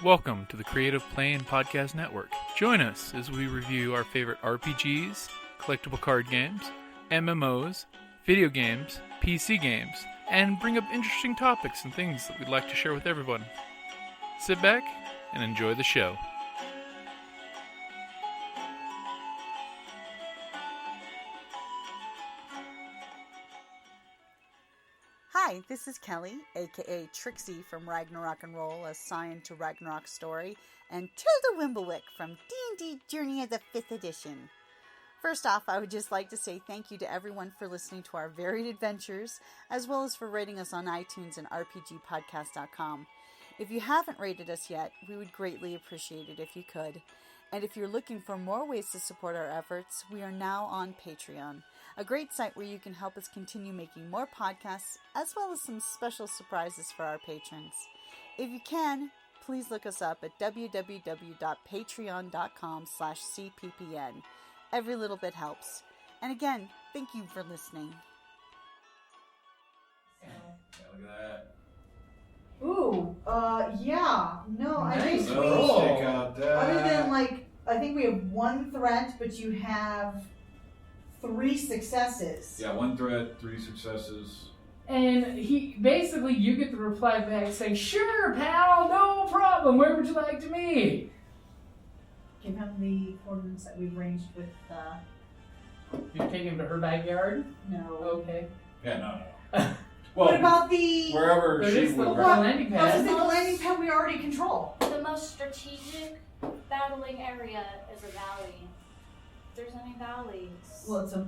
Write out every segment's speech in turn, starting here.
Welcome to the Creative Play and Podcast Network. Join us as we review our favorite RPGs, collectible card games, MMOs, video games, PC games, and bring up interesting topics and things that we'd like to share with everyone. Sit back and enjoy the show. Hi, this is Kelly, aka Trixie from Ragnarok and Roll, a Scion to Ragnarok story, and Tilda Wimblewick from D&D Journey of the 5th Edition. First off, I would just like to say thank you to everyone for listening to our varied adventures, as well as for rating us on iTunes and rpgpodcast.com. If you haven't rated us yet, we would greatly appreciate it if you could. And if you're looking for more ways to support our efforts, we are now on Patreon, a great site where you can help us continue making more podcasts, as well as some special surprises for our patrons. If you can, please look us up at www.patreon.com/cppn. Every little bit helps. And again, thank you for listening. Yeah, look at that. Ooh, yeah. No, I think Nice. we, Check out that. other than I think we have one threat, but you have 3 successes. Yeah, 1 threat, 3 successes. And you get the reply back saying, "Sure, pal, no problem. Where would you like to meet?" Give him the coordinates that we've arranged with, You're taking him to her backyard? no. Okay. Yeah, no. Well, What about the... wherever There she is the would. landing I was pad. the landing pad we already control. The most strategic battling area is a valley. If there's any valleys. Well, it's there's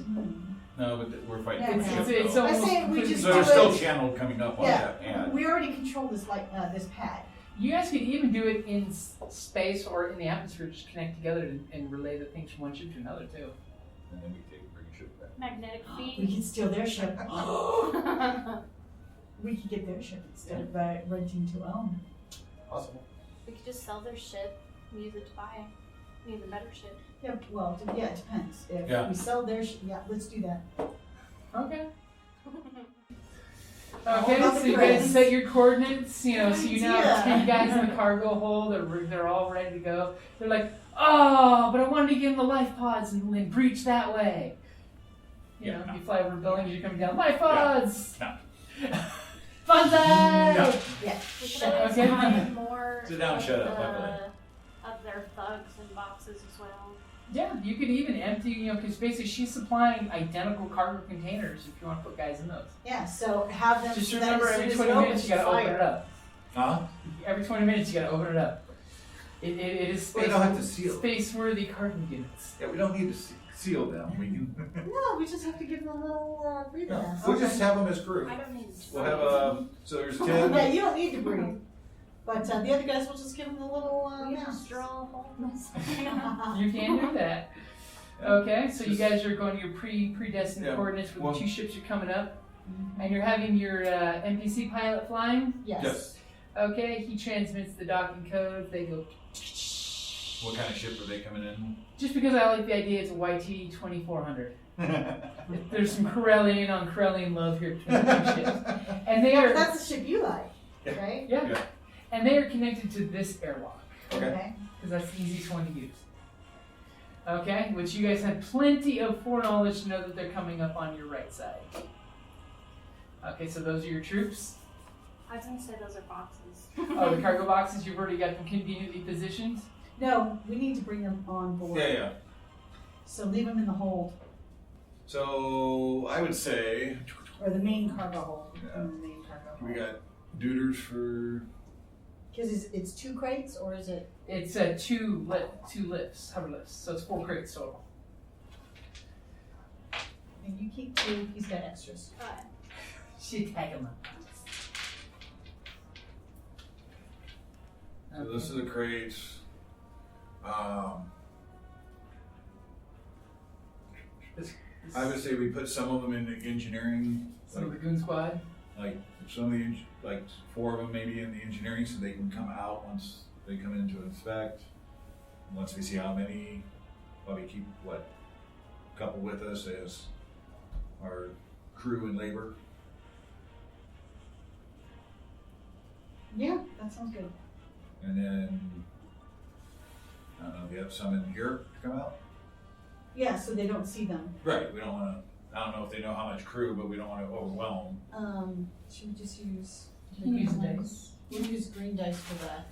moon. No, but we're fighting Yeah, for it's- ship, it's though. I almost say we completely- just So there's do still it. channel coming up on Yeah, that pad. we already control this this pad. You guys could even do it in space or in the atmosphere, just connect together and relay the things from one ship to another, too. And then we bring ship back. Magnetic We feet. could steal their ship. We could get their ship instead of renting to own. Possible. We could just sell their ship and use it to buy an even better ship. Yeah, well, it depends. If Yeah. we sell their ship, let's do that. Okay. All Okay, about so the you guys friends. set your coordinates, so you now have 10 idea. guys in the cargo hold, they're all ready to go. They're like, "Oh, but I wanted to get in the life pods and breach that way." You know, you fly over the building as you're coming down, life pods! No. Fun side! No. Yeah. We could Shut always Okay. hide more Sit down, of, shut up, of their thugs and boxes as well. Yeah, you could even empty, because basically she's supplying identical cargo containers if you want to put guys in those. Yeah, so have them. Just so that remember, as soon every as 20 it minutes you opens, gotta open fire. it up. Huh? Every 20 minutes you gotta open it up. It is We don't have to seal. space-worthy cargo units. Yeah, we don't need to seal them. We can. No, we just have to give them a little breather. No, mask. we'll just have them as crew. I don't need to. We'll have so there's Yeah, 10. you don't need to breathe. But the other guys will just give them a little We can mask. just drill a hole in this. You can do that. Okay, so you guys are going to your predestined Yeah, coordinates with well- the 2 ships are coming up, and you're having your NPC pilot flying. Yes. Yes. Okay, he transmits the docking code. They go. What kind of ship are they coming in? Just because I like the idea, it's a YT 2400. There's some Corellian on Corellian love here between the 2 ships, and they Yeah, are but that's the ship you like, Yeah. right? yeah, and they are connected to this airlock. Okay. Because that's the easiest one to use. Okay, which you guys have plenty of foreknowledge to know that they're coming up on your right side. Okay, so those are your troops. I was gonna say those are boxes. Oh, the cargo boxes, you've already got them conveniently positioned. No, we need to bring them on board. Yeah. So leave them in the hold, So I would say or the main cargo hold. Yeah. In the main cargo hold. we got duders for. Because it's 2 crates, or is it? It's two lifts, hover lifts, so it's 4 crates total. And you keep 2. He's got extras. She tag them up. So this is the crates. I would say we put some of them in the engineering, So the goon squad. like some of the like 4 of them maybe in the engineering, so they can come out once they come in to inspect. Once we see how many, probably keep a couple with us as our crew and labor. Yeah, that sounds good. And then, I don't know, do you have some in here to come out? Yeah, so they don't see them. Right, we don't want to, I don't know if they know how much crew, but we don't want to overwhelm. Should we just use? You can use dice. We'll use green dice for that.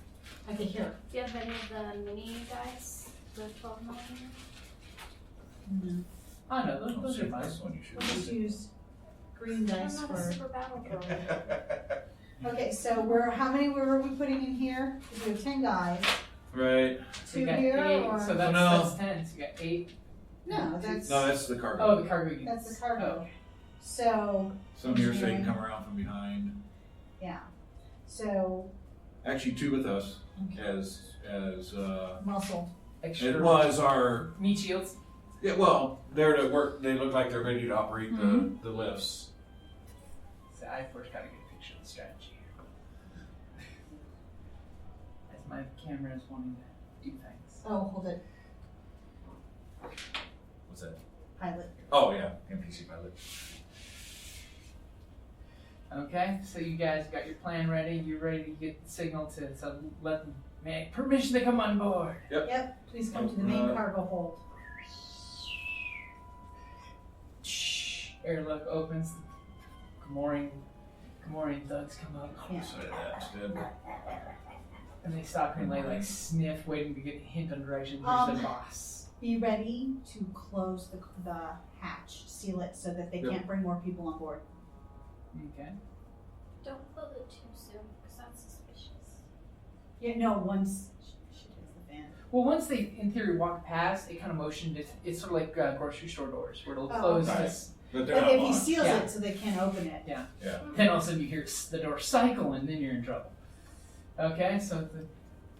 Okay, here. Do you have any of the mini dice? The 12 millimeter? No. Oh no, those See, are fine. this one you should We'll just use green dice I'm not a for. super battle droid. Okay, so how many were we putting in here? We have 10 guys. Right. You 2 got here, 8, or so that's, No. that's 10. So you got 8. no? That's No, that's the cargo. Oh, the cargo units. that's the cargo. Oh. So Some here so you can come around from behind. yeah, so Actually, 2 with us okay. as muscle. Extra it was our, meat shields. yeah, well, they're to work, they look like they're ready to operate the lifts. So I first got to get a picture of the strategy here. As my camera is wanting to do things. Oh, hold it, What's that? pilot. Oh, yeah, NPC pilot. Okay, so you guys got your plan ready. You're ready to get the signal to let them make permission to come on board. Yep. Please come to the main cargo hold. Airlock opens. Gamorrean thugs come up. Yeah. Say that instead. And they stop and they like sniff, waiting to get a hint on direction. There's the boss. Be ready to close the hatch, seal it so that they Yep. can't bring more people on board. Okay. Don't close it too soon, because that's suspicious. Yeah, no, once shit hits the fan. Well, once they, in theory, walk past, it kind of motioned. It's sort of like grocery store doors, where it'll Oh, close. okay. This, But they're But not if he locked. seals Yeah. it so they can't open it. Yeah. then all of a sudden you hear the door cycle, and then you're in trouble. Okay, so the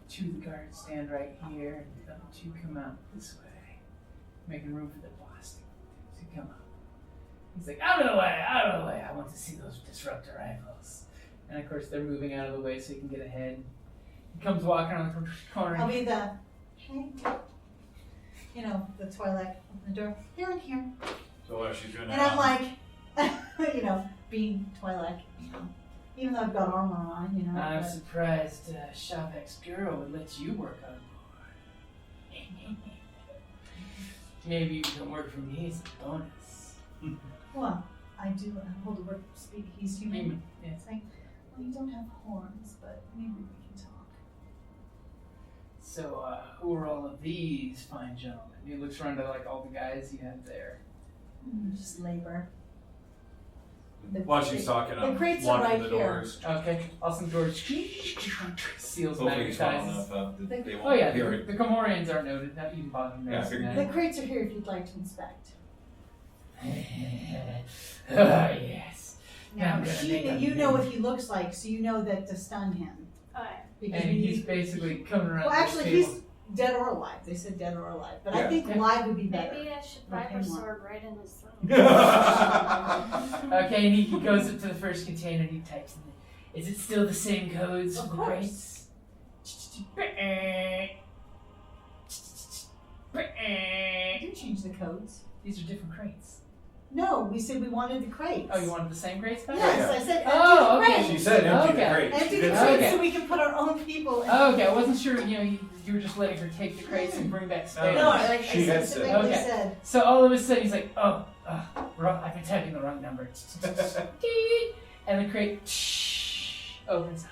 2 of the guards stand right here, and the other 2 come out this way, making room for the boss to come up. He's like, out of the way, out of the way. I want to see those disruptor rifles. And of course, they're moving out of the way so he can get ahead. He comes walking around the corner. I'll be the, hey, you know, the Twi'lek, open the door, here and here. So what she's doing And now? I'm like, you know, being Twi'lek, you know, even though I've got armor on, you know. I'm but- surprised Shop Obscura would let you work on board. Maybe you can work for me as a bonus. Well, I do hold the word speak, he's human. Yeah. It's like, well, you don't have horns, but maybe we can talk. So, who are all of these fine gentlemen? He looks around at like all the guys you have there. Just labor. While she's talking, the I'm crates are locking right the here. doors. Okay, awesome. George seals Hopefully he's small magnetizes. enough that they won't Oh yeah, hear the it. Gamorreans are noted. Not even bothering Yeah, I noticing figured The that. crates are here if you'd like to inspect. Ah, yes. Now, I'm gonna make a you know move. what he looks like, so you know that to stun him. Alright. Because And we he's need, basically coming around. well, this actually, table. he's dead or alive. They said dead or alive, but I Yeah. think Okay. live would be better. Maybe I should Like viper him one. sword right in his throat. Okay, and he goes up to the first container and he types in. Is it still the same codes Of for the course. crates? I didn't change the codes. These are different crates. No, we said we wanted the crates. Oh, you wanted the same crates back? Yes, Yeah. I said empty Oh, the okay. crates. She said empty Okay. the crates. Empty She the did crates say Okay. so we can put our own people in. Oh, okay, I wasn't sure, you were just letting her take the crates and bring back spare. No, I She had said- specifically Okay. said. So all of a sudden he's like, wrong, I've been typing the wrong number. And the crate opens up.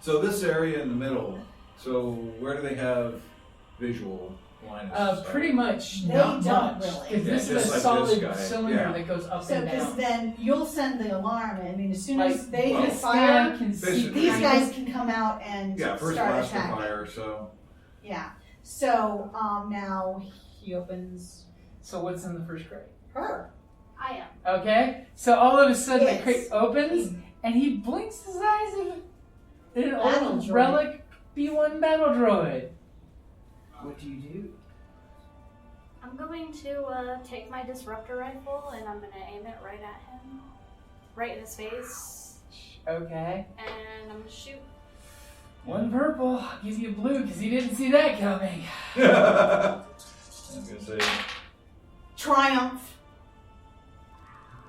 So this area in the middle, so where do they have visual line of sight? Pretty much They not don't much. really. Because Yeah, this is just a like solid this guy. cylinder Yeah. that goes up So, and because down. then you'll send the alarm. I mean, as soon Like, as they well, hit this fire, guy can see basically- these kind guys of- can come out and Yeah, first start blast of attacking. fire, so Yeah. So now he opens So what's in the first crate? her. I am. Okay, so all of a sudden the Yes. crate opens and he blinks his eyes at an Battle old droid. relic B1 battle droid. What do you do? I'm going to take my disruptor rifle and I'm going to aim it right at him. Right in his face. Okay. And I'm going to shoot. One purple, I'll give you a blue because he didn't see that coming. I was gonna say Triumph.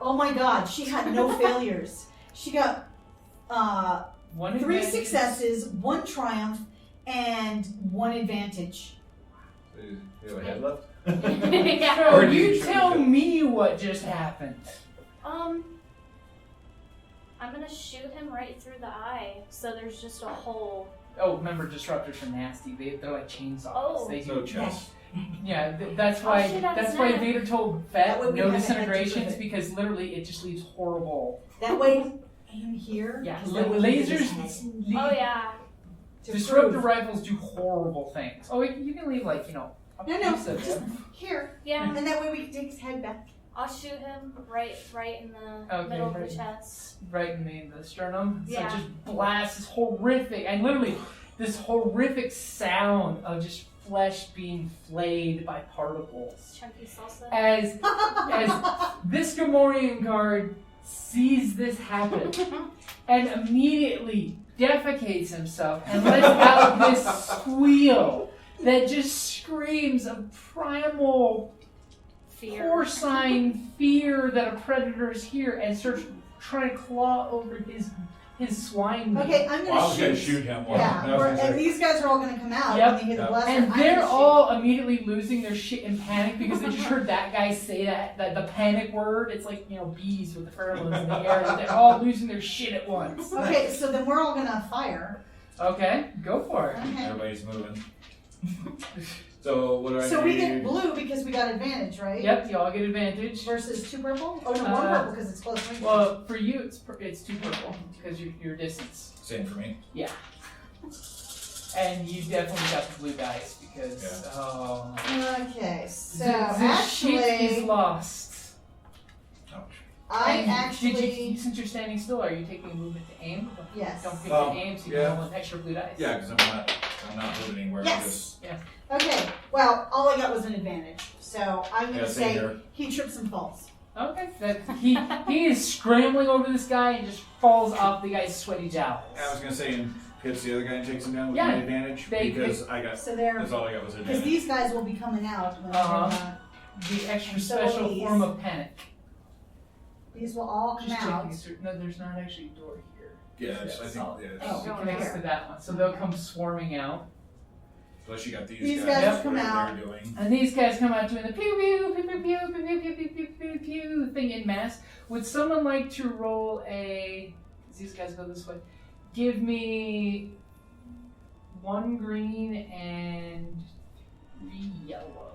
Oh my God, she had no failures. She got 1 3 advantage. successes, 1 triumph, and 1 advantage. So you have a head left? Yeah. Or So do you you shoot tell him? me what just happened. I'm gonna shoot him right through the eye, so there's just a hole. Oh, remember, disruptors are nasty. They're like chainsaws. Oh. They So do. chest. Yeah, that's why. shoot at his That's why neck. Vader told That Fett way we no have a head to disintegration. grip It's it. because literally it just leaves horrible. That way, aim here. Yeah, 'cause that way we get his lasers. head Oh yeah. to Disruptor prove. rifles do horrible things. Oh, you can leave like a No, piece of just them. here. Yeah. And that way we can take his head back. I'll shoot him right in the Okay, middle of right. the chest. Right in the sternum. So Yeah. it just blasts this horrific, and literally this horrific sound of just flesh being flayed by particles. Chunky salsa. As this Gamorrean guard sees this happen and immediately defecates himself and lets out this squeal that just screams of primal Fear. porcine fear that a predator is here and starts trying to claw over his swine meat. Okay, I'm Well, I was gonna gonna shoot. shoot him. Yeah, I was gonna and say- these guys are all gonna come out Yep. when they hear the Yep. blaster. And I'm they're gonna shoot. all immediately losing their shit in panic because they just heard that guy say that the panic word. It's like, bees with the pheromones in the air. They're all losing their shit at once. Okay, so then we're all gonna fire. Okay, go for it. Okay. Everybody's moving. So what do I So need? we get blue because we got advantage, right? Yep, you all get advantage. Versus 2 purple? Oh no, 1 Uh, purple because it's close range. Well, for you, it's 2 purple because your distance. Same for me. And you definitely got the blue dice because Okay, so the shit is actually, lost. Ouch. I And actually, since you're standing still, are you taking a movement to aim? yes. Don't forget Oh, to aim, so you yeah. can roll an extra blue dice. Yeah, because I'm not moving anywhere. Yes. Just, Okay, well, all I got was an advantage. So I'm yeah, gonna same say here. he trips and falls. Okay. That he is scrambling over this guy and just falls off the guy's sweaty jowls. I was gonna say, and hits the other guy and takes him down with Yeah. my advantage because I got. So they're, That's all I got was because advantage. these guys will be coming out when The extra And so special these- form of panic. these will all come Just out. checking. No, there's not actually a door here. Yeah, I think. solid. Yeah, Oh. It connects to that one, so they'll come swarming out. Plus you got these These guys. guys come whatever out. They're doing. And these guys come out doing the pew pew pew pew pew pew pew pew pew pew pew thing in mass. Would someone like to roll a? 'Cause these guys go this way. Give me 1 green and 3 yellow.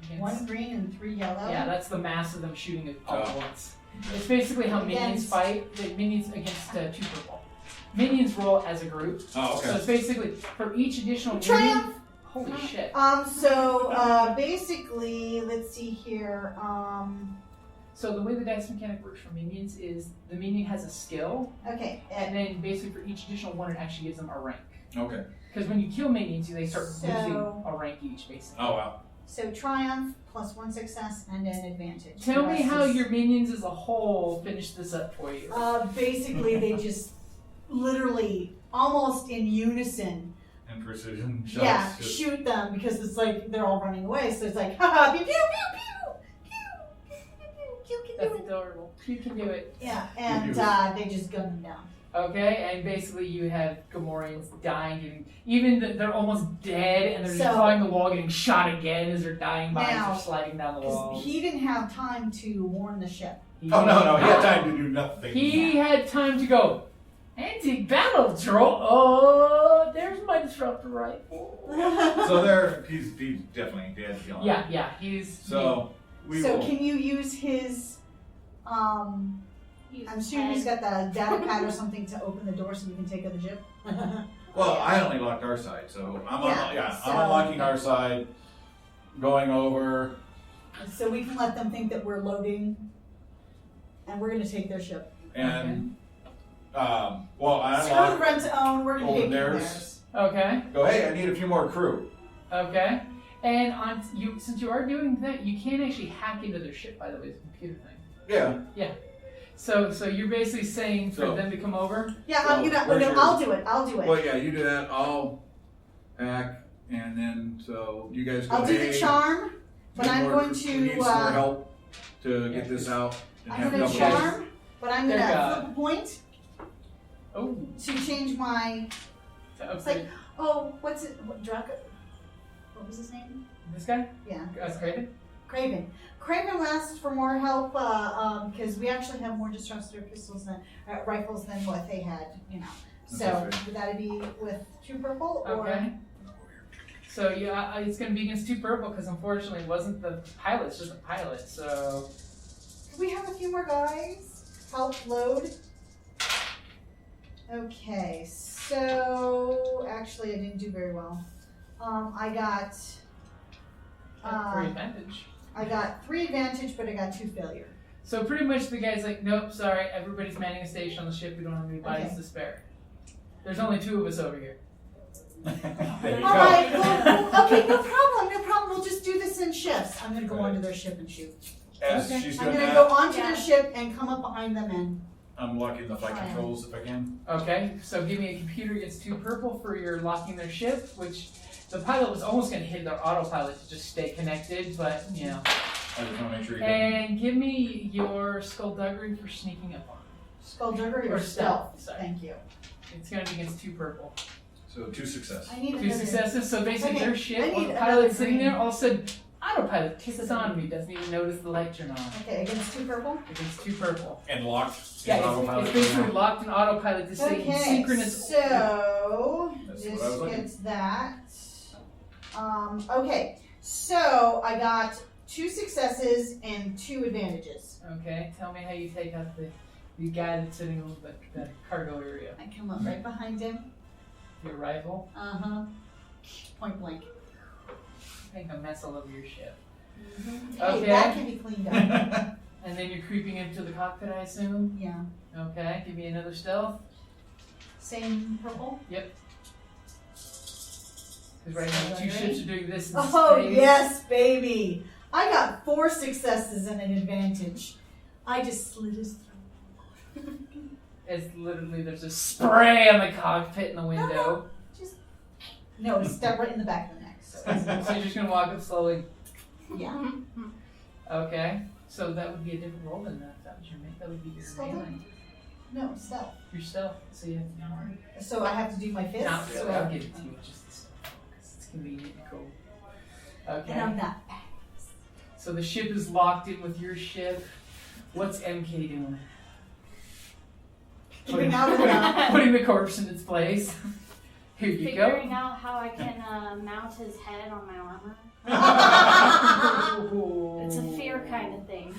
Against- 1 green and 3 yellow. Yeah, that's the mass of them shooting all at Oh. once. It's basically how minions Against- fight. The minions against 2 purple. Minions roll as a group. Oh, So okay. it's basically for each additional Triumph! minion. Holy shit. So basically, let's see here. So the way the dice mechanic works for minions is the minion has a skill, Okay. and then basically for each additional one, it actually gives them a rank. Okay. Because when you kill minions, they start So- losing a rank each, basically. Oh wow. So triumph plus 1 success and an advantage. Tell The me rest how is- your minions as a whole finish this up for you. Basically, they just literally almost in unison. And precision shots. Yeah, just- shoot them because it's like they're all running away. So it's like, haha, pew pew pew pew pew pew pew That's pew. adorable. You can do it. Yeah, and they just gun them down. Okay, and basically you have Gamorreans dying, they're almost dead, and they're just So- climbing the wall, getting shot again as they're dying by Now, as they're sliding down the wall. Because he didn't have time to warn the ship. Oh no, he had time to do nothing. He had time to go. Anti-battle troll. Oh, there's my disruptor rifle. So he's definitely dead. Killing. Yeah, he's. So we So will. can you use his? I'm assuming he's got the data pad or something to open the door so we can take out the ship. Well, I only locked our side, so I'm so- I'm unlocking our side, going over. So we can let them think that we're loading, and we're going to take their ship. And well, I Screw the unlock. rent to own. We're going to Over take theirs. theirs. Okay. Go. Hey, I need a few more crew. Okay. And since you are doing that, you can actually hack into their ship. By the way, it's a computer thing. Yeah. So you're basically saying for So- them to come over. Yeah, So, where's your- I'll do it. I'll do it. Well, yeah, you do that. I'll hack, and then so you guys go. I'll do hey, the charm, but need I'm more- going we to. need some more help to get this out. And I'm have going to double- charm, but I'm going There you to go. flip a point. Oh. to change my. It's like, oh, what's it? What was his name? This guy? Yeah. Craven? Craven. Craven asks for more help because we actually have more disruptor pistols than rifles than what they had, you know. So would that be with 2 purple or? Okay. So yeah, it's going to be against 2 purple because unfortunately it wasn't the pilot, it's just a pilot. So Can we have a few more guys? Help load. Okay, so actually I didn't do very well. I got 3 advantage. I got 3 advantage, but I got 2 failure. So pretty much the guy's like, nope, sorry, everybody's manning a station on the ship. We don't have any bodies to spare. There's only 2 of us over here. There you All go. right, well, okay, no problem. We'll just do this in shifts. I'm gonna go onto their ship and shoot. As Okay. she's I'm doing gonna that, go onto their ship and come up behind them and. I'm locking the flight controls if I can. Okay, so give me a computer against 2 purple for your locking their ship, which the pilot was almost going to hit their autopilot to just stay connected, but, you know. I just want to make sure you And give me your skullduggery for sneaking up on them. Skullduggery or Or stealth, stealth? sorry. Thank you. It's going to be against 2 purple. So 2 successes. I need 2 another. successes, so basically Okay, their I ship, need while the another pilot's sitting green. there, all of a sudden, autopilot kisses on me, doesn't even notice the light turn on. Okay, against 2 purple. Against 2 purple. And locked. Yeah, autopilot it's basically now. locked in autopilot to stay Okay, synchronous. so That's this what I was looking. gets that. Okay, so I got 2 successes and 2 advantages. Okay, tell me how you take out the guy that's sitting on the cargo area. I come up right behind him. Your rifle. Point blank. Make a mess all over your ship. Hey, Okay. that can be cleaned up. And then you're creeping into the cockpit, I assume? Yeah. Okay, give me another stealth. Same purple. Because right now 2 ships are doing this in Oh space. yes, baby! I got 4 successes and an advantage. I just slit his throat. It's literally, there's a spray on the cockpit and the window. No, it's stuck right in the back of the neck. So So you're just going to walk up slowly. yeah. Okay, so that would be a different roll than that. That would be your Stealth? melee. No, stealth. Your stealth. So you have to So I have to do my fist. I'll So give it to you, just the stealth, because it's convenient and cool. Okay. and I'm not. So the ship is locked in with your ship. What's MK doing? Keeping out of the. Putting the corpse in its place. Here you Figuring out how I can mount his head on my armor. go. It's a fear kind of thing.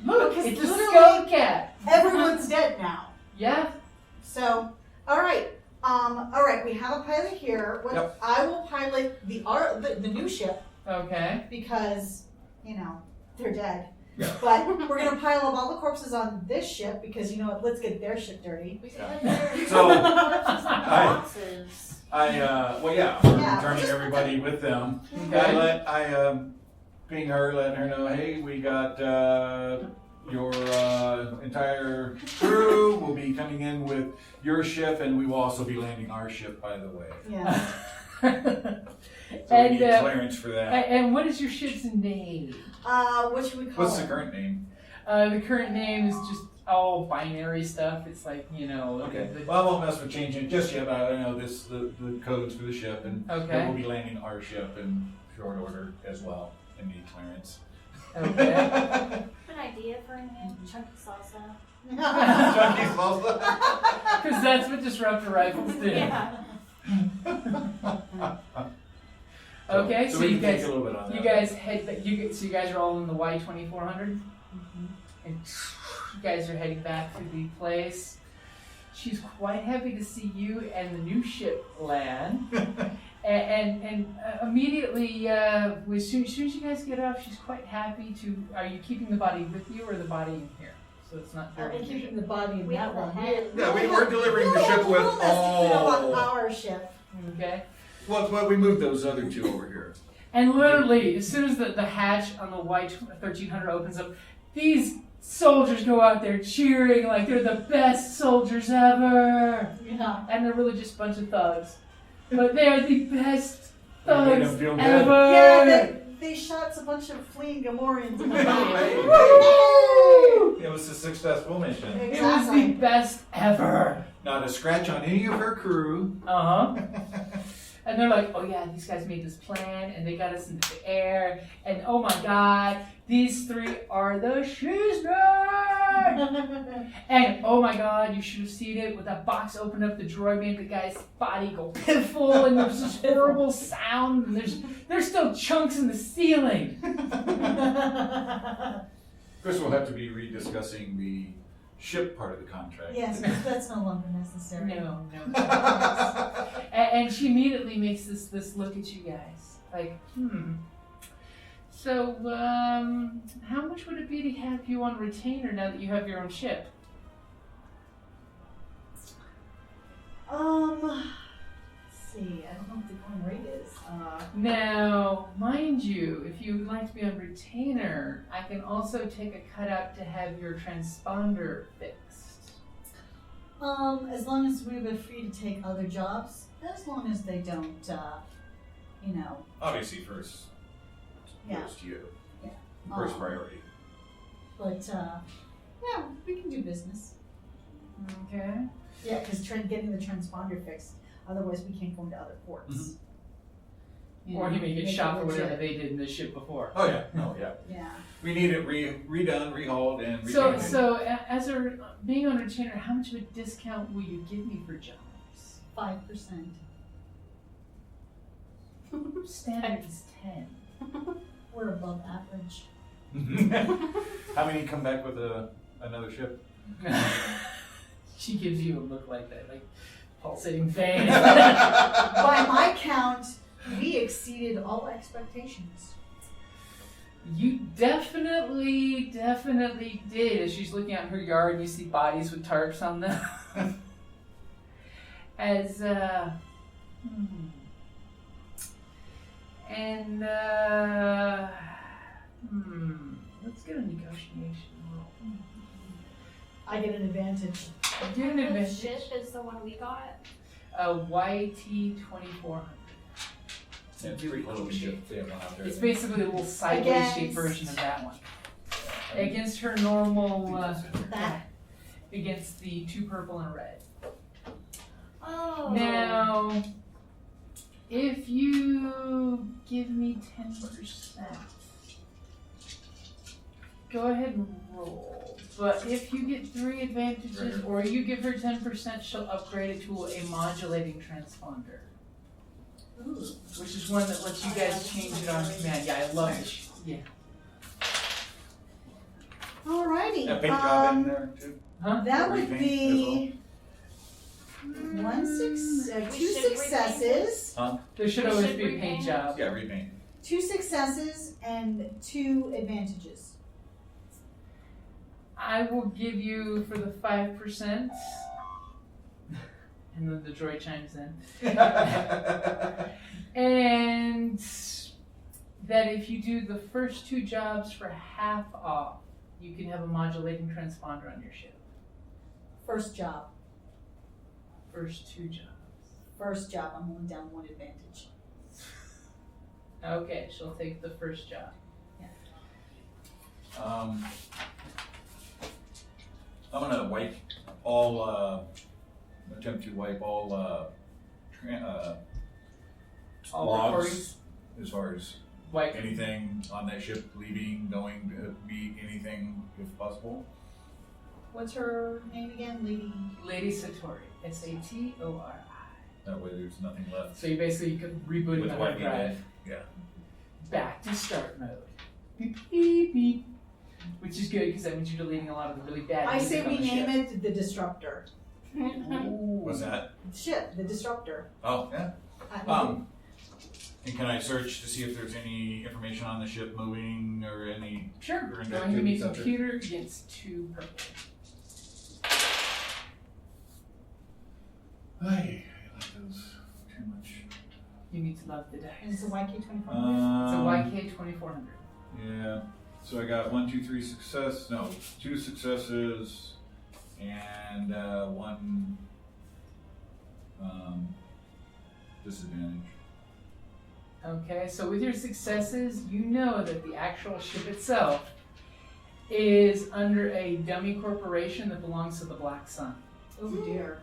Look, Because it's a literally- skull cat. Everyone's dead now. Yeah. So, all right. We have a pilot here. Yep. I will pilot the new ship Okay. because they're dead. Yeah. But we're gonna pile up all the corpses on this ship because you know what? Let's get their ship dirty. We could put their So, corpses in boxes. yeah, Yeah. returning everybody with them. Okay. I ping her, letting her know, hey, we got your entire crew will be coming in with your ship, and we will also be landing our ship, by the way. Yeah. So And, we need clearance for that. And what is your ship's name? What should we call What's it? the current name? The current name is just all binary stuff. It's like, Okay. Well, I won't mess with changing it just yet, but I know the codes for the ship, and Okay. we'll be landing our ship in short order as well, and need clearance. Okay. An idea for a name? Chunky Salsa. Chucky's also. Because that's what disruptor rifles do. Yeah. Okay, so so we you can take guys, a little bit on that. you guys head. So you guys are all in the Y2400, and you guys are heading back to the place. She's quite happy to see you and the new ship land, and immediately, as soon as you guys get off, she's quite happy to. Are you keeping the body with you or the body in here? So it's not dirty. We're keeping the body in We that have the one. head. Yeah, we're delivering the ship with We'll mess it up on all. our ship. Okay. Well, we moved those other 2 over here. And literally, as soon as the hatch on the Y1300 opens up, these soldiers go out there cheering like they're the best soldiers ever. Yeah. And they're really just a bunch of thugs. But they are the best They made thugs them feel good. ever. Yeah, they shot a bunch of fleeing Gamorreans. Hey, Woo! It was the successful mission. It was the best ever. Not a scratch on any of her crew. And they're like, oh yeah, these guys made this plan and they got us into the air. And oh my God, these three are the shizners. And oh my God, you should have seen it with that box opened up. The droid made the guy's body go piffle, and there's this horrible sound. And there's still chunks in the ceiling. Of course, we'll have to be rediscussing the ship part of the contract. Yes, that's no longer necessary. No. And she immediately makes this look at you guys like, So, how much would it be to have you on retainer now that you have your own ship? Let's see. I don't know what the going rate is. Now, mind you, if you would like to be on retainer, I can also take a cutout to have your transponder fixed. As long as we were free to take other jobs, as long as they don't, Obviously, first to you. Yeah. First priority. But, yeah, we can do business. Okay. Yeah, because getting the transponder fixed, otherwise we can't go into other ports. Mhm. Or he may get shot for whatever legit. they did in the ship before. Oh yeah, no, yeah. Yeah. We need it redone, rehauled, and repainted. So as a being on retainer, how much of a discount will you give me for jobs? 5%. Standard is 10. We're above average. How many come back with another ship? She gives you a look like that, like pulsating vein. By my count, we exceeded all expectations. You definitely did. As she's looking out in her yard, you see bodies with tarps on them. Let's get a negotiation roll. I get an advantage. Get an The advantage. ship is the one we got. A YT-2400. Yeah, it's pretty cool ship. They have one out there. It's basically a little sideways shaped version of that one. Against her normal, That. against the 2 purple and a red. Oh. Now, if you give me 10%, go ahead and roll. But if you get 3 advantages, or you give her 10%, she'll upgrade it to a modulating transponder. Ooh. Which is one that lets you guys change it on command. Yeah, I love it. Yeah. Alrighty. A paint job in there too. Huh? That would Repaint be We 2 should successes. There should We always should be a repaint paint it. job. Yeah, repaint. 2 successes and 2 advantages. I will give you for the 5%. And then the droid chimes in. And that if you do the first 2 jobs for half off, you can have a modulating transponder on your ship. First job. First 2 jobs. First job, I'm only down 1 advantage. Okay, she'll take the first job. I'm gonna wipe all. Attempt to wipe all All logs recordings? as far as Wipe. anything on that ship leaving, going to meet anything if possible. What's her name again? Lady Satori. Satori. That way there's nothing left. So you basically could reboot With the hard wiping drive. it, yeah. Back to start mode. Beep, beep, beep. Which is good because that means you're deleting a lot of the really bad I music say on we the name ship. it the Disruptor. What's that? Ship, the Disruptor. Oh, yeah. And can I search to see if there's any information on the ship moving or any? Sure. Current Go ahead and give me activities out there. computer against 2 purple. I like those too much. You need to love the dice. And it's a YK-2400. It's a YK-2400. Yeah. So I got 1, 2, 3 success. No, 2 successes and 1 disadvantage. Okay, so with your successes, you know that the actual ship itself is under a dummy corporation that belongs to the Black Sun. Oh dear.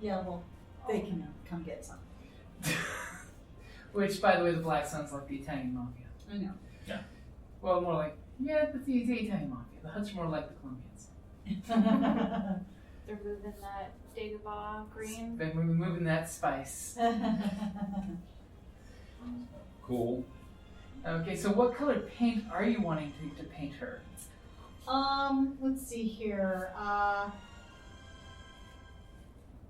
Yeah, well, they can come get some. Which, by the way, the Black Sun's like the Italian Mafia. I know. Yeah. Well, more like, yeah, the Italian Mafia. The Huts are more like the Colombians. They're moving that Dagobah green. They're moving that spice. Cool. Okay, so what color paint are you wanting to paint her? Let's see here.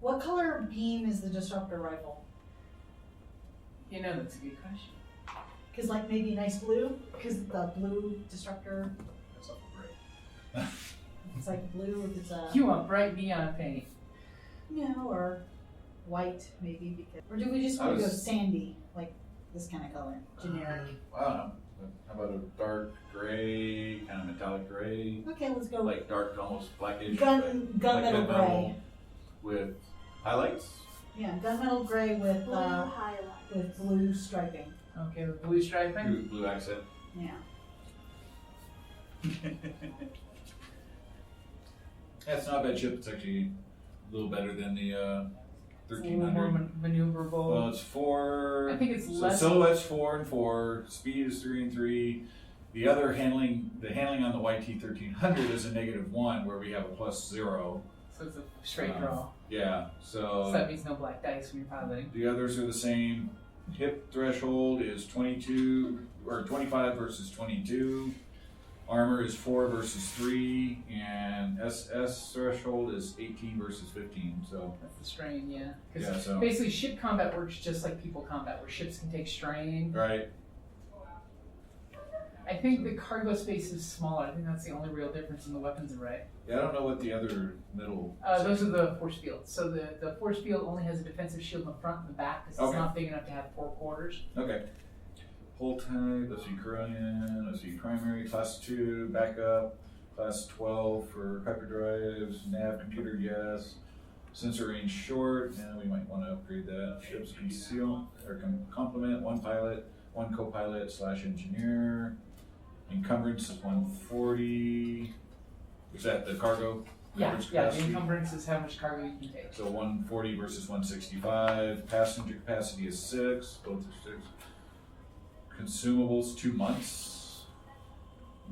What color beam is the disruptor rifle? You know, that's a good question. Because like maybe a nice blue? Because the blue disruptor, That's awful great. it's like blue if it's a... You want bright neon paint. No, or white maybe. Because, or do we just want to go was- sandy? Like this kind of color? Generic. I don't know. How about a dark gray, kind of metallic gray? Okay, let's go Like dark, almost blackish. gunmetal gunmetal gray. With highlights? Yeah, gunmetal gray with Blue highlight. blue striping. Okay, with blue striping. Blue accent. Yeah. It's not a bad chip. It's actually a little better than the It's a little more 1300. maneuverable. Well, it's 4. I think it's so less. silhouette's 4 and 4. Speed is 3 and 3. The other handling on the YT1300 is a -1, where we have a +0. So it's a straight draw. Yeah. So that means no black dice when you're piloting. The others are the same. Hip threshold is 22 or 25 versus 22. Armor is 4 versus 3, and SS threshold is 18 versus 15. So That's the strain, yeah. 'Cause yeah, so basically, ship combat works just like people combat, where ships can take strain. right. I think the cargo space is smaller. I think that's the only real difference in the weapons array. Yeah, I don't know what the other middle. Those are the force fields. So the force field only has a defensive shield in the front and the back because it's Okay. not big enough to have 4 quarters. Okay. Hull type. Let's see, Corellian. Let's see, primary class 2, backup, class 12 for hyperdrives, nav computer, yes. Sensor range short, and we might want to upgrade that. Ships conceal or complement 1 pilot, 1 co-pilot / engineer. Encumbrance is 140. Is that the cargo? Yeah, Coverage yeah. The capacity? encumbrance is how much cargo you can take. So 140 versus 165. Passenger capacity is 6. Both are 6. Consumables 2 months.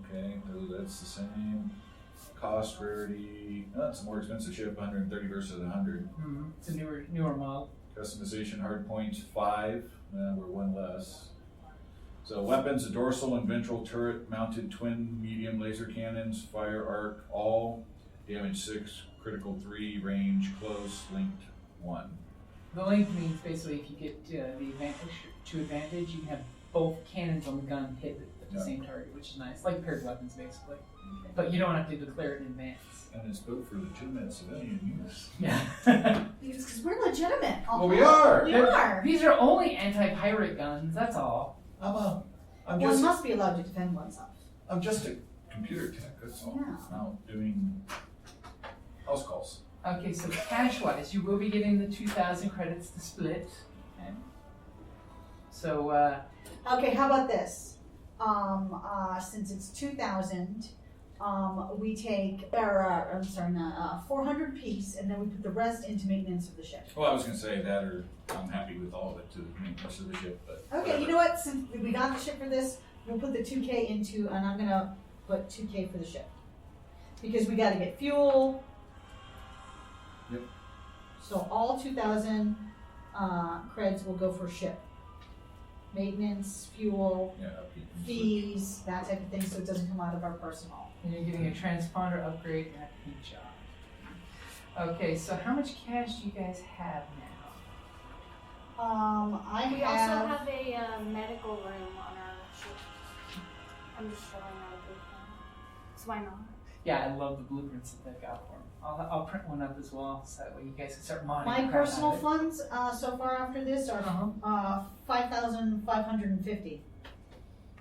Okay, that's the same. Cost, rarity. Oh, it's a more expensive ship. 130 versus 100. Mm-hmm. It's a newer model. Customization hard points 5. We're 1 less. So weapons: a dorsal and ventral turret mounted twin medium laser cannons, fire arc all, damage 6, critical 3, range close, linked 1. The length means basically if you get the advantage, you can have both cannons on the gun hit at the Yeah. same target, which is nice. Like paired weapons, basically. But you don't have to declare it in advance. And it's built for legitimate civilian use. Yeah. Because we're legitimate. Well, we are. We are. These are only anti-pirate guns, that's all. I'm One just must be allowed to defend oneself. I'm just a computer tech. That's all. Yeah. Out doing house calls. Okay, so cash-wise, you will be getting the 2,000 credits to split. Okay. So, Okay, how about this? Since it's 2,000, we take, 400 piece, and then we put the rest into maintenance of the ship. Well, I was gonna say that, or I'm happy with all of it to make most of the ship. But Okay, whatever. you know what? Since we got the ship for this, we'll put the 2K into, and I'm gonna put 2K for the ship. Because we gotta get fuel. Yep. So all 2,000 creds will go for ship. Maintenance, fuel, Yeah, upkeep and switch. fees, that type of thing, so it doesn't come out of our personal. and you're getting a transponder upgrade and a paint job. Okay, so how much cash do you guys have now? We also have a medical room on our ship. I'm just showing our blueprint. So why not? Yeah, I love the blueprints that they've got for them. I'll print one up as well, so that way you guys can start modding. My the crap personal out of it. funds so far after this are Uh-huh. 5,550.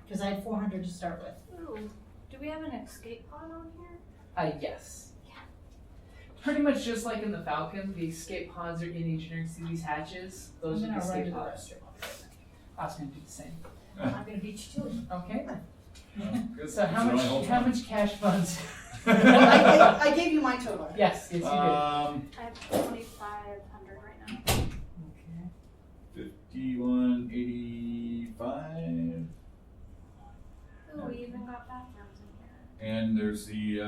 Because I had 400 to start with. Ooh, do we have an escape pod on here? Yes. Pretty much just like in the Falcon, the escape pods are in engineering through these hatches. Those I'm are the gonna run escape to the pods. I was going to do the same. I'm gonna beat you to it. Okay then. So how much cash funds? Well, I gave you my total. Yes, you did. I have 2,500 right now. Okay. 5185. Ooh, we even got bathrooms in here. And there's the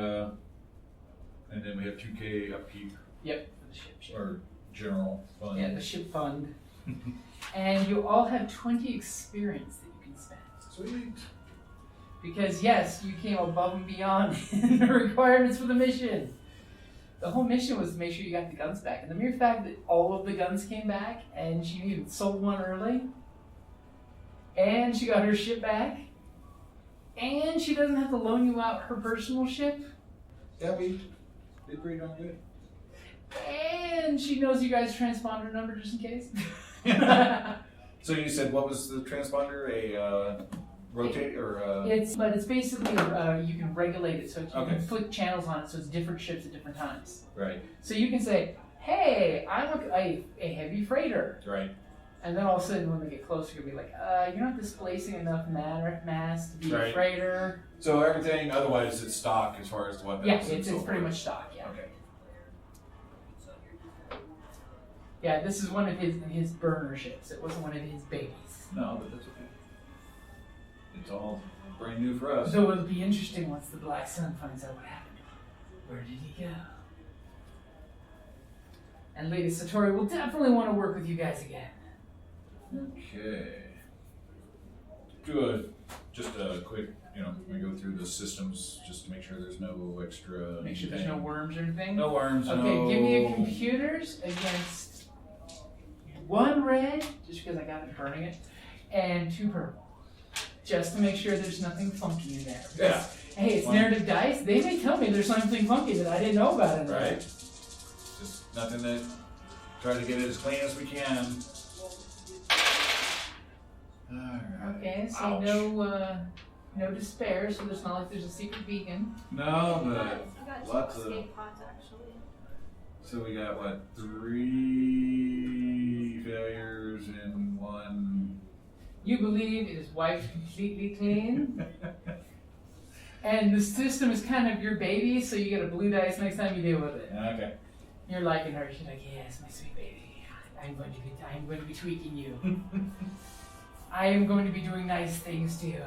and then we have 2K upkeep Yep, for the ship. or general fund. Yeah, the ship fund. And you all have 20 experience that you can spend. Sweet. Because yes, you came above and beyond the requirements for the mission. The whole mission was to make sure you got the guns back. And the mere fact that all of the guns came back, and she even sold one early, and she got her ship back, and she doesn't have to loan you out her personal ship, Yeah, we did pretty darn good. and she knows you guys' transponder number just in case. So you said what was the transponder? A rotate or It's basically you can regulate it so you Okay. can flick channels on it so it's different ships at different times. right, So you can say, "Hey, I'm a heavy freighter," right. and then all of a sudden when they get closer, you'll be like, "You're not displacing enough mass to be a Right. freighter." So everything otherwise it's stock as far as the weapons. Yeah, and it's so pretty forth. much stock. Yeah. Okay. Yeah, this is one of his burner ships. It wasn't one of his babies. No, but that's okay. It's all brand new for us. So it'll be interesting once the Black Sun finds out what happened. Where did he go? And Lady Satori will definitely want to work with you guys again. Okay. Good. Just a quick, we go through the systems just to make sure there's no extra. Make sure there's no worms or anything. No worms. Okay, no... give me a computers against 1 red, just because I got it burning it, and 2 purple. Just to make sure there's nothing funky in there. Yeah. Hey, it's Fine. narrative dice. They may tell me there's something funky that I didn't know about in there. Right. Just nothing that. Try to get it as clean as we can. Alright. Okay, so Ouch. no despair, so there's not like there's a secret beacon. No, You but got lots 2 of. escape pods actually. So we got what? 3 failures and 1. You believe it is wiped completely clean, and the system is kind of your baby, so you get a blue dice next time you deal with it. Okay. You're liking her. She's like, yes, my sweet baby. I'm going to be tweaking you. I am going to be doing nice things to you.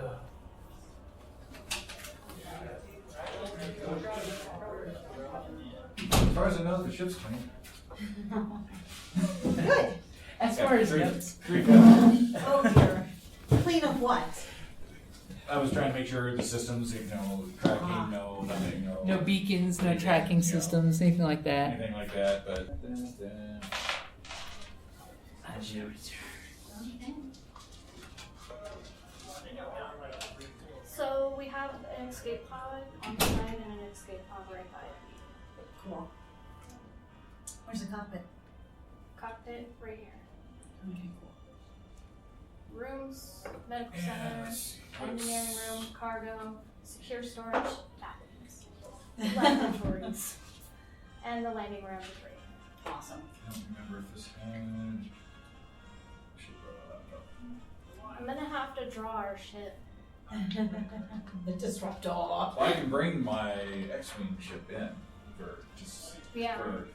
As far as I know, the ship's clean. Good. As far as notes. 3 failures. Oh dear. Clean of what? I was trying to make sure the systems, tracking, no nothing, No beacons, no tracking systems, anything like that. anything like that, but. I shall return. So we have an escape pod on the side and an escape pod right by it. Cool. Where's the cockpit? Cockpit right here. Okay, cool. Rooms, medical Yeah, center, let's see. engineering room, cargo, secure storage, bathrooms, laboratories, and the landing room is right here. Awesome. I don't remember if this had. Should roll that up. I'm gonna have to draw our ship. The disruptor. Well, I can bring my X-Wing ship in for just Yeah. for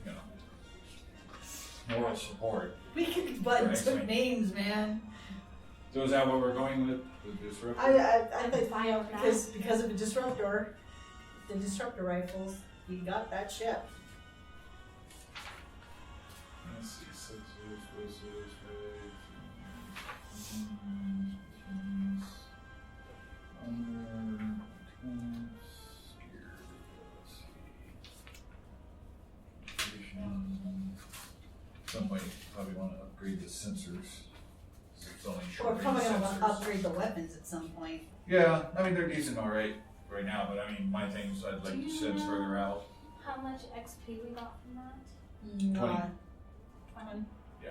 moral support. We could but Right, took right. names, man. So is that what we're going with? The disruptor? I think Fire now. because of the disruptor rifles, we got that ship. Let's see. 6, 4, 6, 5, Somebody probably want to upgrade the sensors. It's only We're short-range probably gonna sensors. upgrade the weapons at some point. Yeah, I mean they're decent all right now, but I mean my things I'd like to send further out. How much XP we got from that? 20. 20. Yeah.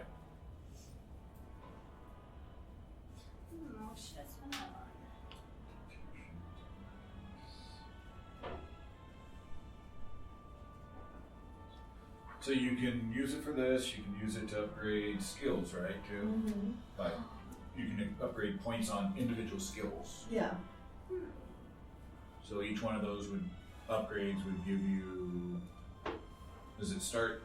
What should I spend that on? So you can use it for this. You can use it to upgrade skills, right? Too. Mm-hmm. Like you can upgrade points on individual skills. Yeah. So each one of those upgrades would give you. Does it start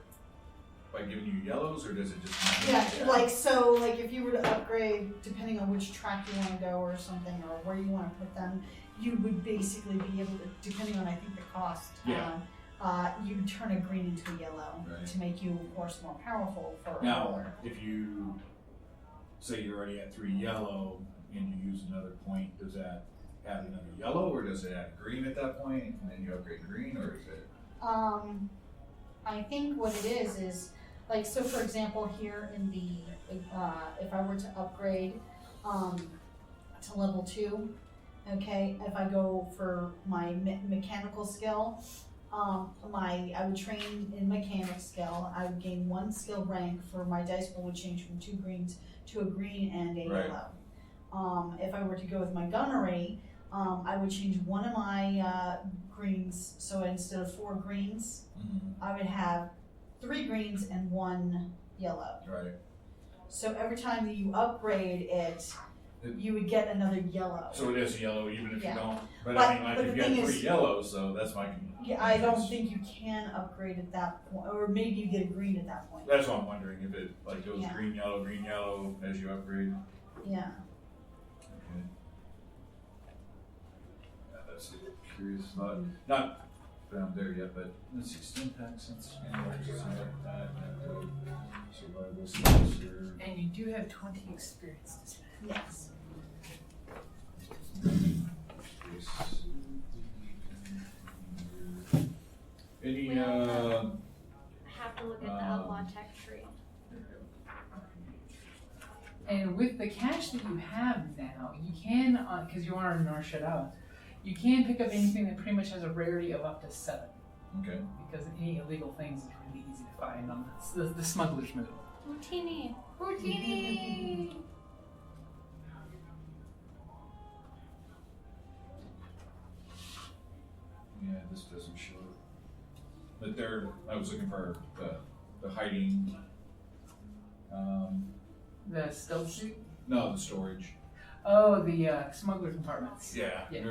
by giving you yellows, or does it just? Yeah, like if you were to upgrade, depending on which track you want to go or something, or where you want to put them, you would basically be able to, depending on I think the cost. Yeah. You would turn a green into a yellow to make you, of course, more powerful for a Now, roller. if you say you're already at 3 yellow and you use another point, does that add another yellow, or does it add green at that point and then you upgrade green, or is it? I think what it is like, so for example, here in the if I were to upgrade to level 2, okay, if I go for my mechanical skill, I would train in mechanic skill. I would gain 1 skill rank for my dice pool would change from 2 greens to a green and a yellow. If I were to go with my gunnery, I would change 1 of my greens. So instead of 4 greens, I would have 3 greens and 1 yellow. Right. So every time that you upgrade it, you would get another yellow. So it is yellow even if you don't. But But- I mean, like but if the you had thing 3 is- yellows, so that's my. Yeah, I don't think you can upgrade at that point, or maybe you get a green at that point. That's what I'm wondering, if it like goes Yeah. green yellow as you upgrade. Yeah. Okay. Yeah, that's a curious thought. Not found there yet, but let's see, syntax and survival splicer. And you do have 20 experience to spend. Yes. Any We have to look at the outlaw tech tree. And with the cash that you have now, you can, because you are in Narshada, you can pick up anything that pretty much has a rarity of up to 7. Okay. Because any illegal things is really easy to find on the smugglers move. Houdini. Houdini! Yeah, this doesn't show. But I was looking for the hiding. The stealth suit? No, the storage. Oh, the smuggler compartments. Yeah, Yeah.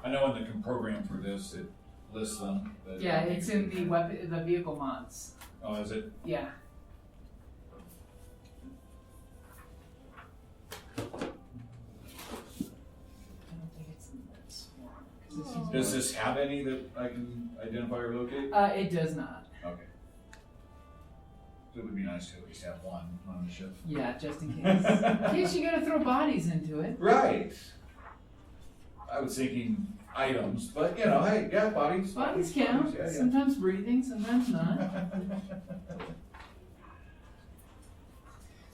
I know in the program for this, it lists them. But Yeah, it's in the vehicle mods. Oh, is it? Yeah. I don't think it's in this one. 'Cause this is Does this have any that I can identify or locate? It does not. Okay. So it would be nice to at least have one on the ship. Yeah, just in case. In case you gotta throw bodies into it. Right. I was thinking items, but you know, hey, yeah, bodies. Bodies count. Yeah, yeah. Sometimes breathing, sometimes not.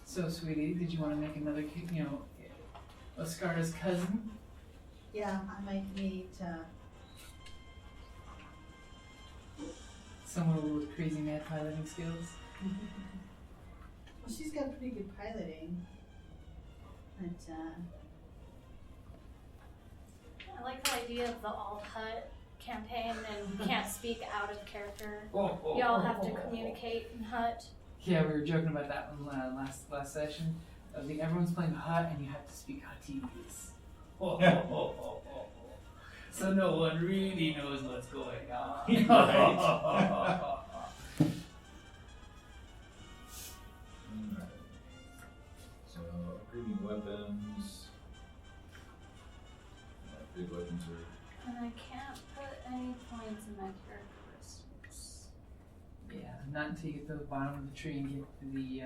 So, sweetie, did you want to make another, Oskara's cousin? Yeah, I might need Someone with crazy mad piloting skills? well, she's got pretty good piloting. But, I like the idea of the alt hut campaign, and you can't speak out of character. Oh, You all have to communicate in hut. Yeah, we were joking about that one last session. I think everyone's playing Hut and you have to speak Huttese. So no one really knows what's going on. Right. So upgrading weapons. Big weapons are. And I can't put any points in my characteristics. Yeah, not until you get to the bottom of the tree and get to the,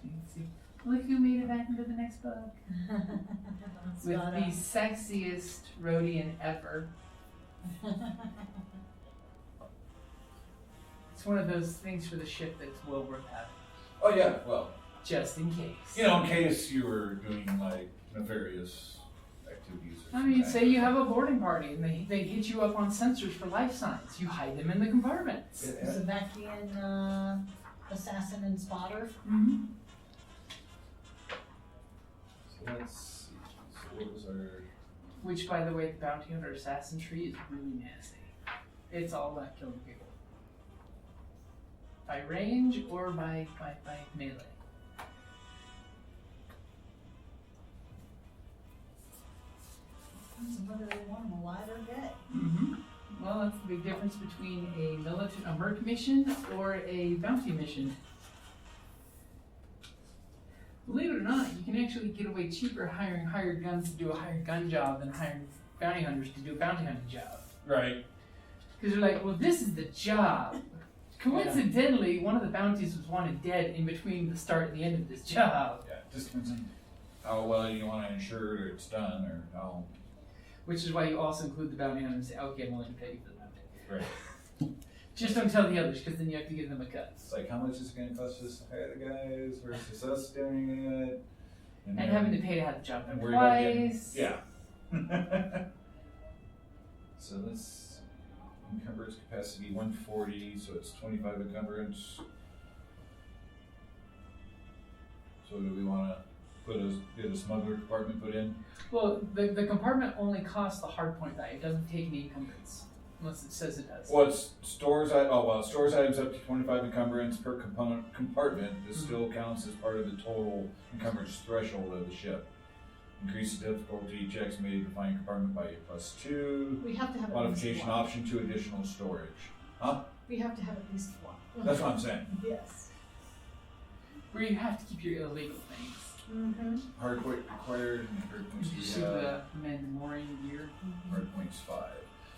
let's see. Look who made it back into the next book. With the sexiest Rhodian ever. It's one of those things for the ship that's well worth having. Oh yeah, well, Just in case. you know, in case you were doing like nefarious activities. Or I mean, something. say you have a boarding party and they hit you up on sensors for life signs. You hide them in the compartments. is it back in Assassin and Spotter? Mm-hmm. So let's see. So what was our? Which, by the way, the Bounty Hunter Assassin tree is really nasty. It's all about killing people. By range or by melee. Depends on whether they want them alive or dead. Mm-hmm. Well, that's the big difference between a merc mission or a bounty mission. Believe it or not, you can actually get away cheaper hiring hired guns to do a hired gun job than hiring bounty hunters to do a bounty hunting job. Right. Because they're like, well, this is the job. Coincidentally, one of the bounties was wanted dead in between the start and the end of this job. Yeah, just depends on how well you want to ensure that it's done or how. Which is why you also include the bounty hunter and say, okay, I'm willing to pay you for the bounty. Right. Just don't tell the others, because then you have to give them a cut. It's like, how much is it going to cost us to hire the guys versus us doing it? And having to pay to have the job and done worry about getting, twice. yeah. So let's encumbrance capacity 140, so it's 25 encumbrance. So do we want to get a smuggler compartment put in? Well, the compartment only costs the hardpoint die. It doesn't take any encumbrance. Unless it says it does. Well, it stores items up to 25 encumbrance per compartment. This still counts as part of the total encumbrance threshold of the ship. Increase the difficulty checks made to find compartment by +2. We have to have at least Modification one. option to additional storage. Huh? We have to have at least one. That's what I'm saying. Yes. Where you have to keep your illegal things. Mm-hmm. Hardpoint required and hardpoints Did you we see have. the Mandalorian gear? Hardpoints 5.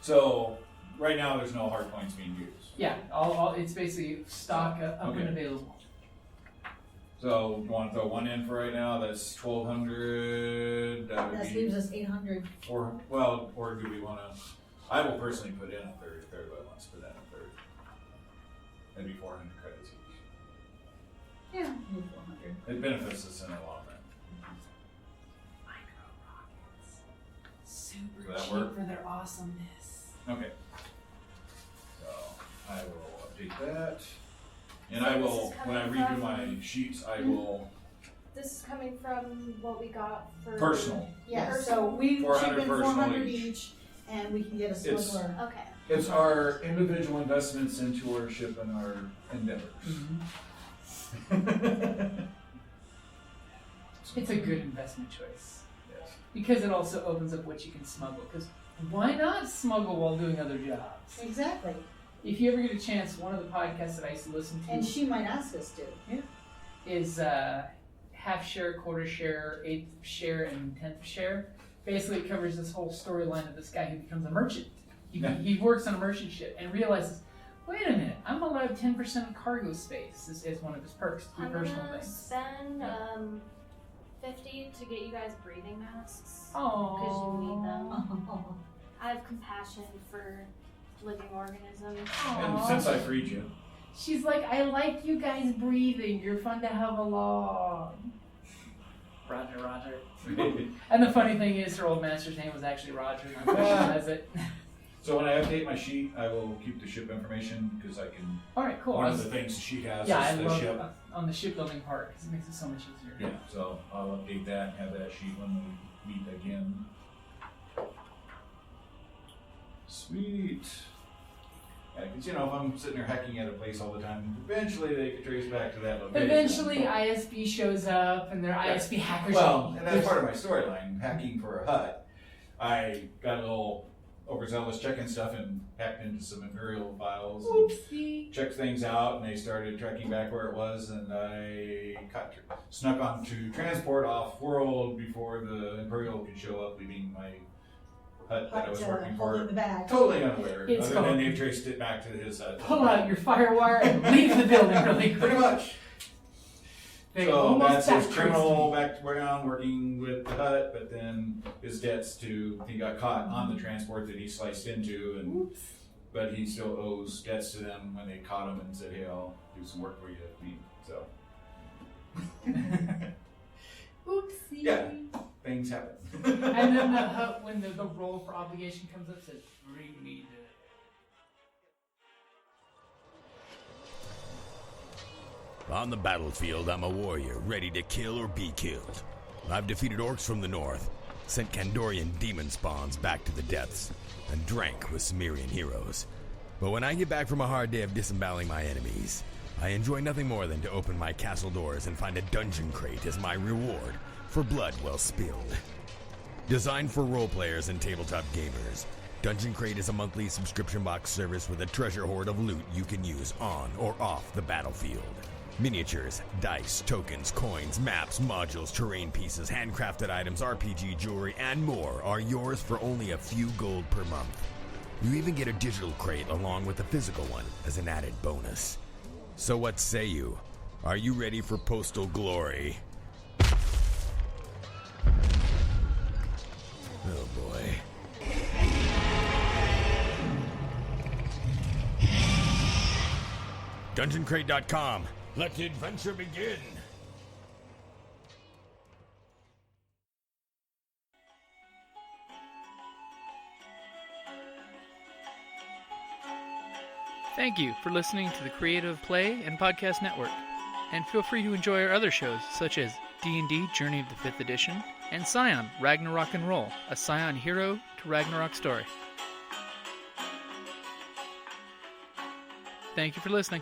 So right now there's no hardpoints being used. Yeah, all it's basically stock up Okay. and available. So you want to throw one in for right now? That's 1,200. That would That be leaves us 800. or do we want to? I will personally put in a third if everybody wants to put in a third. That'd be 400 credits each. Yeah, move 400. It benefits us in the long run. Micro rockets. Super Does that cheap work? for their awesomeness. Okay. So I will update that. And So I this will, is when I coming redo from- my sheets, I will This is coming from what we got for personal. Yeah, Personal. so we 400 chip in personal 400 each. each, and we can get a It's- smuggler. Okay. It's our individual investments into our ship and our endeavors. It's a good investment choice. Yes. Because it also opens up what you can smuggle. Because why not smuggle while doing other jobs? Exactly. If you ever get a chance, one of the podcasts that I used to listen to And she might ask us to. is half share, quarter share, eighth share, and 10th share. Basically, it covers this whole storyline of this guy who becomes a merchant. He works on a merchant ship and realizes, wait a minute, I'm allowed 10% of cargo space as one of his perks to do I'm personal gonna things. spend 50 to get you guys breathing masks. Oh, Because you need them. I have compassion for living organisms. And since I freed you, She's like, I like you guys breathing. You're fun to have along. Roger, Roger. And the funny thing is, her old master's name was actually Roger, not how she says it. so when I update my sheet, I will keep the ship information because I can. All right, cool. One of the things the sheet has Yeah, I is the love ship. on the shipbuilding part because it makes it so much easier. Yeah, so I'll update that and have that sheet when we meet again. Sweet. Yeah, because if I'm sitting there hacking at a place all the time, eventually they can trace back to that location. Eventually, ISB shows up, and their Yeah. ISB hackers. Well, and that's part of my storyline, hacking for a hut. I got a little overzealous checking stuff and hacked into some Imperial files. And Oopsie. checked things out, and they started tracking back where it was, and I snuck onto transport off-world before the Imperial could show up, leaving my hut that I was working holding for. the bag. Totally unaware. It's Other than gone. they've traced it back to his hut. Pull out your firewire and leave the building really quick. Pretty much. They So almost that's his backtraced criminal me. background working with the hut, but then his debts he got caught on the transport that he sliced into, and Oops. but he still owes debts to them when they caught him and said, hey, I'll do some work for you. So Oopsie. Yeah. things happen. And then the hut, when the roll for obligation comes up, says, bring me the... On the battlefield, I'm a warrior, ready to kill or be killed. I've defeated orcs from the north, sent Kandorian demon spawns back to the depths, and drank with Cimmerian heroes. But when I get back from a hard day of disemboweling my enemies, I enjoy nothing more than to open my castle doors and find a dungeon crate as my reward for blood well spilled. Designed for role players and tabletop gamers, Dungeon Crate is a monthly subscription box service with a treasure hoard of loot you can use on or off the battlefield. Miniatures, dice, tokens, coins, maps, modules, terrain pieces, handcrafted items, RPG jewelry, and more are yours for only a few gold per month. You even get a digital crate along with a physical one as an added bonus. So what say you? Are you ready for postal glory? Oh boy. DungeonCrate.com. Let the adventure begin. Thank you for listening to the Creative Play and Podcast Network. And feel free to enjoy our other shows, such as D&D Journey of the 5th Edition and Scion Ragnarok and Roll, a Scion hero to Ragnarok story. Thank you for listening.